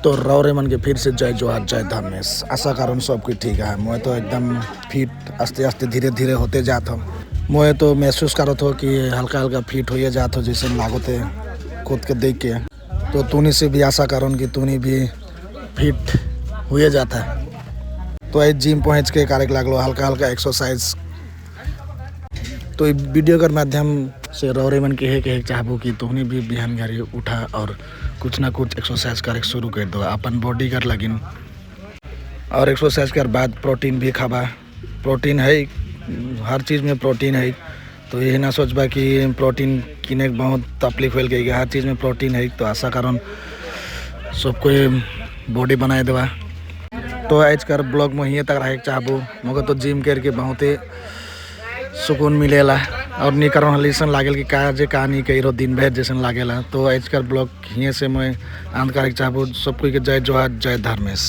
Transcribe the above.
तो रौरे मन के फिर से जय जोहार जय धर्मेश। आशा कारण सब कुछ ठीक है। मैं तो एकदम फिट आस्ते आस्ते धीरे धीरे होते जात हो। मैं तो महसूस करत हो कि हल्का हल्का फिट हो जात हो जैसे लागोते खुद के देख के। तो तूनी से भी आशा करूँ कि तूनी भी फिट हुए जाता है। तो आज जिम पहुँच के कार्य लागलो हल्का हल्का एक्सरसाइज। तो वीडियो के माध्यम से रौरे मन के चाहबो कि तुहनी भी बिहान घरे उठा और कुछ ना कुछ एक्सरसाइज करे शुरू कर दो अपन बॉडी कर लगिन। और एक्सरसाइज के बाद प्रोटीन भी खाबा। प्रोटीन है, हर चीज़ में प्रोटीन है। तो यही ना सोचबा कि प्रोटीन किने बहुत तकलीफ हो गई। हर चीज़ में प्रोटीन है। तो आशा कारण सबको बॉडी बनाए देवा। तो आज कर ब्लॉग में ही तक रहे चाहबो। मगर तो जिम करके बहुत ही सुकून मिलेला और निकरण हलीसन लागल कि का नहीं कही दिन भर जैसन लागेला। तो आज कर ब्लॉग हिये से मैं अंत करे चाहबो। सब कोई के जय जोहार जय धर्मेश।